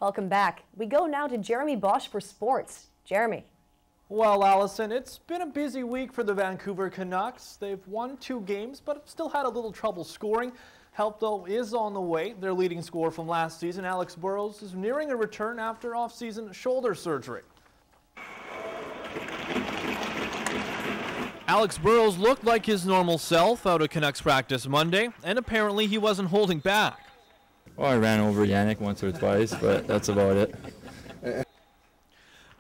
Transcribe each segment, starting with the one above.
Welcome back. We go now to Jeremy Bosch for sports. Jeremy. Well, Allison, it's been a busy week for the Vancouver Canucks. They've won 2 games, but still had a little trouble scoring. Help, though, is on the way. Their leading scorer from last season, Alex Burrows, is nearing a return after off-season shoulder surgery. Alex Burrows looked like his normal self out of Canucks practice Monday, and apparently he wasn't holding back. Well, I ran over Yannick once or twice, but that's about it.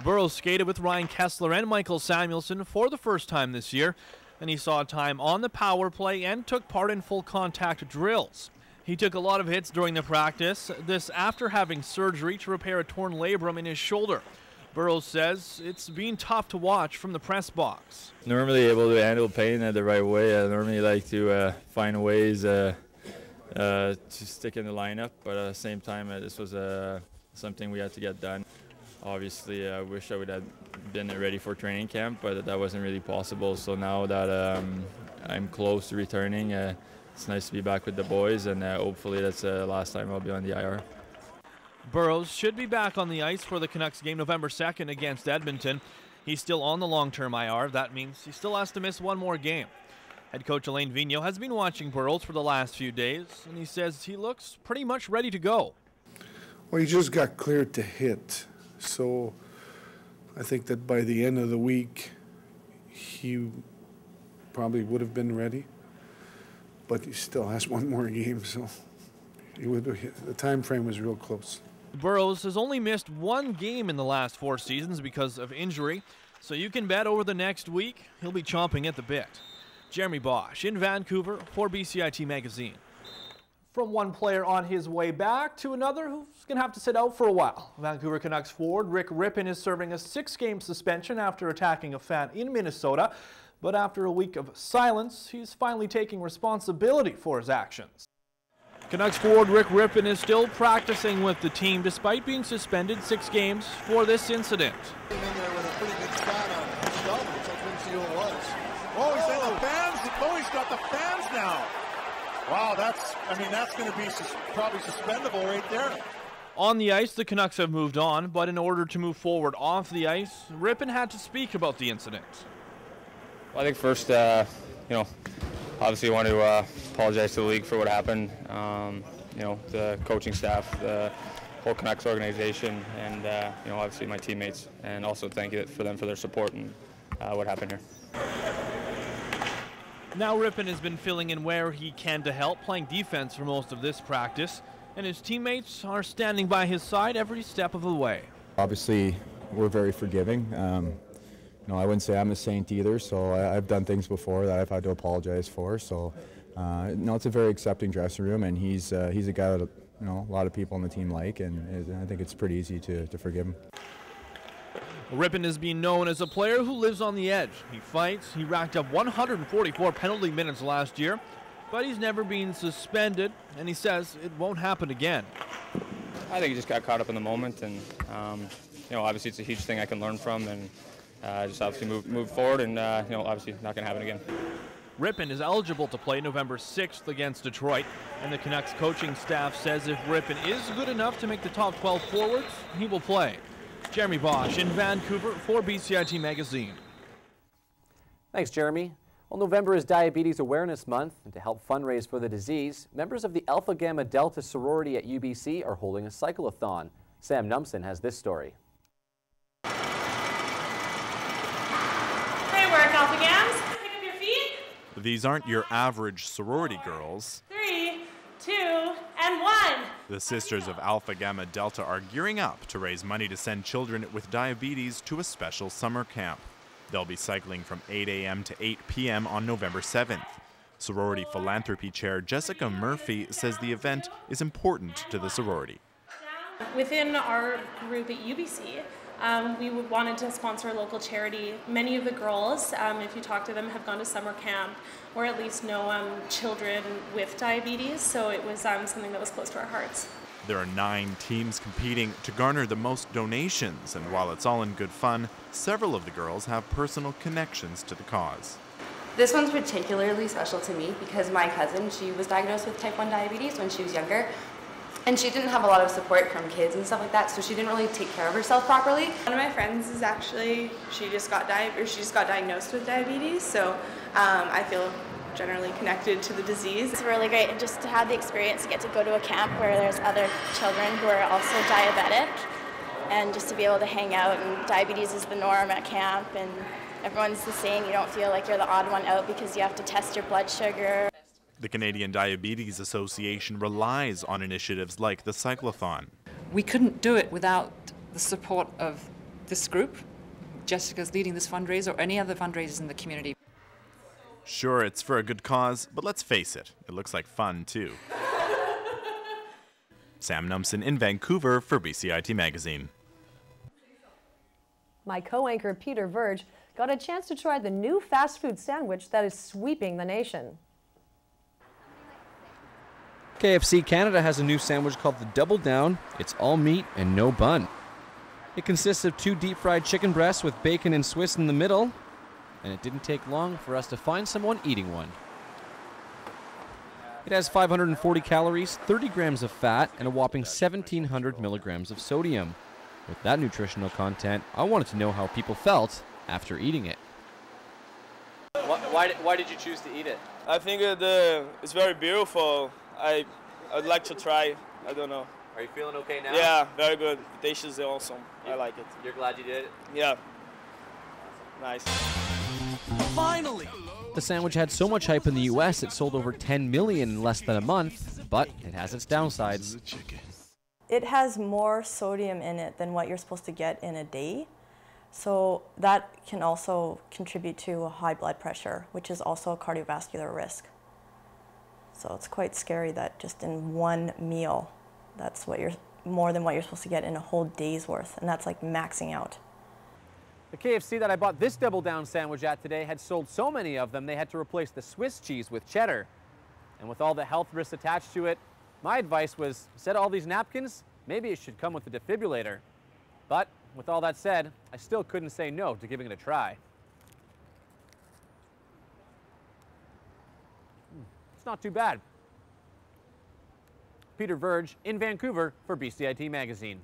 Burrows skated with Ryan Kessler and Michael Samuelsson for the first time this year, and he saw time on the power play and took part in full contact drills. He took a lot of hits during the practice, this after having surgery to repair a torn labrum in his shoulder. Burrows says it's been tough to watch from the press box. Normally able to handle pain the right way. I normally like to find ways to stick in the lineup, but at the same time, this was something we had to get done. Obviously, I wish I would have been ready for training camp, but that wasn't really possible. So now that I'm close to returning, it's nice to be back with the boys, and hopefully that's the last time I'll be on the IR. Burrows should be back on the ice for the Canucks game November 2nd against Edmonton. He's still on the long-term IR. That means he still has to miss 1 more game. Head coach Alain Vigneault has been watching Burrows for the last few days, and he says he looks pretty much ready to go. Well, he just got cleared to hit, so I think that by the end of the week, he probably would have been ready, but he still has 1 more game, so the time frame was real close. Burrows has only missed 1 game in the last 4 seasons because of injury, so you can bet over the next week he'll be chomping at the bit. Jeremy Bosch in Vancouver for BCIT Magazine. From one player on his way back to another who's going to have to sit out for a while. Vancouver Canucks forward Rick Rypien is serving a 6-game suspension after attacking a fan in Minnesota, but after a week of silence, he's finally taking responsibility for his actions. Canucks forward Rick Rypien is still practicing with the team despite being suspended 6 games for this incident. In there with a pretty good shot on his shoulder, so I couldn't see who it was. Oh, he's in the fans. Oh, he's got the fans now. Wow, that's going to be probably suspendable right there. On the ice, the Canucks have moved on, but in order to move forward off the ice, Rypien had to speak about the incident. Well, I think first, obviously I want to apologize to the league for what happened. The coaching staff, the whole Canucks organization, and obviously my teammates, and also thank you for them for their support and what happened here. Now Rypien has been filling in where he can to help, playing defense for most of this practice, and his teammates are standing by his side every step of the way. Obviously, we're very forgiving. I wouldn't say I'm a saint either, so I've done things before that I've had to apologize for. So, it's a very accepting dressing room, and he's a guy that a lot of people on the team like, and I think it's pretty easy to forgive him. Rypien is being known as a player who lives on the edge. He fights. He racked up 144 penalty minutes last year, but he's never been suspended, and he says it won't happen again. I think he just got caught up in the moment, and obviously it's a huge thing I can learn from, and just obviously move forward, and obviously not going to happen again. Rypien is eligible to play November 6th against Detroit, and the Canucks coaching staff says if Rypien is good enough to make the top 12 forwards, he will play. Jeremy Bosch in Vancouver for BCIT Magazine. Thanks, Jeremy. Well, November is Diabetes Awareness Month, and to help fundraise for the disease, members of the Alpha Gamma Delta sorority at UBC are holding a cyclothon. Sam Numson has this story. Great work, Alpha Gams. Pick up your feet. These aren't your average sorority girls. 3, 2, and 1. The Sisters of Alpha Gamma Delta are gearing up to raise money to send children with diabetes to a special summer camp. They'll be cycling from 8 a.m. to 8 p.m. on November 7th. Sorority Philanthropy Chair Jessica Murphy says the event is important to the sorority. Within our group at UBC, we wanted to sponsor a local charity. Many of the girls, if you talk to them, have gone to summer camp or at least know children with diabetes, so it was something that was close to our hearts. There are 9 teams competing to garner the most donations, and while it's all in good fun, several of the girls have personal connections to the cause. This one's particularly special to me because my cousin, she was diagnosed with type 1 diabetes when she was younger, And she didn't have a lot of support from kids and stuff like that, so she didn't really take care of herself properly. One of my friends is actually, she just got diagnosed with diabetes, so I feel generally connected to the disease. It's really great just to have the experience to get to go to a camp where there's other children who are also diabetic, and just to be able to hang out, and diabetes is the norm at camp and everyone's the same. You don't feel like you're the odd one out because you have to test your blood sugar. The Canadian Diabetes Association relies on initiatives like the cyclothon. We couldn't do it without the support of this group. Jessica's leading this fundraiser or any other fundraisers in the community. Sure, it's for a good cause, but let's face it, it looks like fun too. Sam Numson in Vancouver for BCIT Magazine. My co-anchor Peter Verge got a chance to try the new fast food sandwich that is sweeping the nation. KFC Canada has a new sandwich called the Double Down. It's all meat and no bun. It consists of 2 deep-fried chicken breasts with bacon and Swiss in the middle, and it didn't take long for us to find someone eating one. It has 540 calories, 30 grams of fat, and a whopping 1,700 milligrams of sodium. With that nutritional content, I wanted to know how people felt after eating it. Why did you choose to eat it? I think it's very beautiful. I'd like to try. I don't know. Are you feeling okay now? Yeah, very good. The taste is awesome. I like it. You're glad you did it? Yeah. Nice. Finally! The sandwich had so much hype in the US it sold over 10 million in less than a month, but it has its downsides. It has more sodium in it than what you're supposed to get in a day. So that can also contribute to a high blood pressure, which is also a cardiovascular risk. So it's quite scary that just in one meal, that's more than what you're supposed to get in a whole day's worth, and that's like maxing out. The KFC that I bought this Double Down sandwich at today had sold so many of them they had to replace the Swiss cheese with cheddar. And with all the health risks attached to it, my advice was, instead of all these napkins, maybe it should come with a defibrillator. But with all that said, I still couldn't say no to giving it a try. It's not too bad. Peter Verge in Vancouver for BCIT Magazine.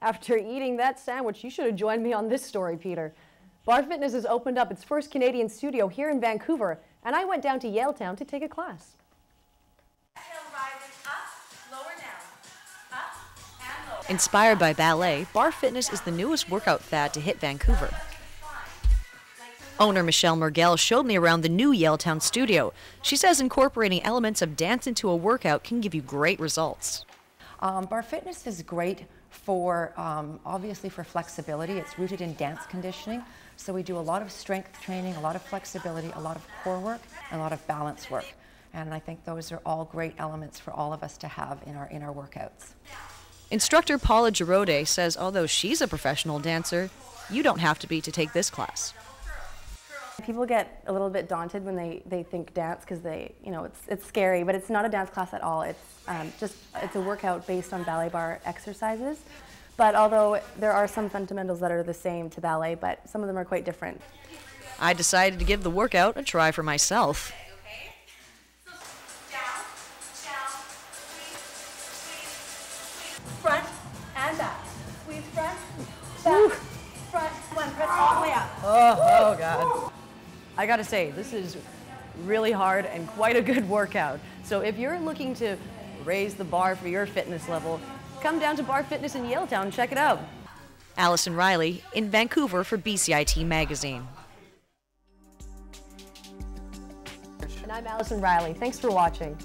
After eating that sandwich, you should have joined me on this story, Peter. Bar Fitness has opened up its first Canadian studio here in Vancouver, and I went down to Yaletown to take a class. Inspired by ballet, Bar Fitness is the newest workout fad to hit Vancouver. Owner Michelle Mergel showed me around the new Yaletown studio. She says incorporating elements of dance into a workout can give you great results. Bar Fitness is great for, obviously for flexibility. It's rooted in dance conditioning. So we do a lot of strength training, a lot of flexibility, a lot of core work, and a lot of balance work. And I think those are all great elements for all of us to have in our workouts. Instructor Paula Girode says although she's a professional dancer, you don't have to be to take this class. People get a little bit daunted when they think dance because it's scary, but it's not a dance class at all. It's a workout based on ballet bar exercises. But although there are some fundamentals that are the same to ballet, but some of them are quite different. I decided to give the workout a try for myself. Front and back. Squeeze front, back, front, one, press all the way up. Oh God. I gotta say, this is really hard and quite a good workout. So if you're looking to raise the bar for your fitness level, come down to Bar Fitness in Yaletown and check it out. Allison Riley in Vancouver for BCIT Magazine. And I'm Allison Riley. Thanks for watching.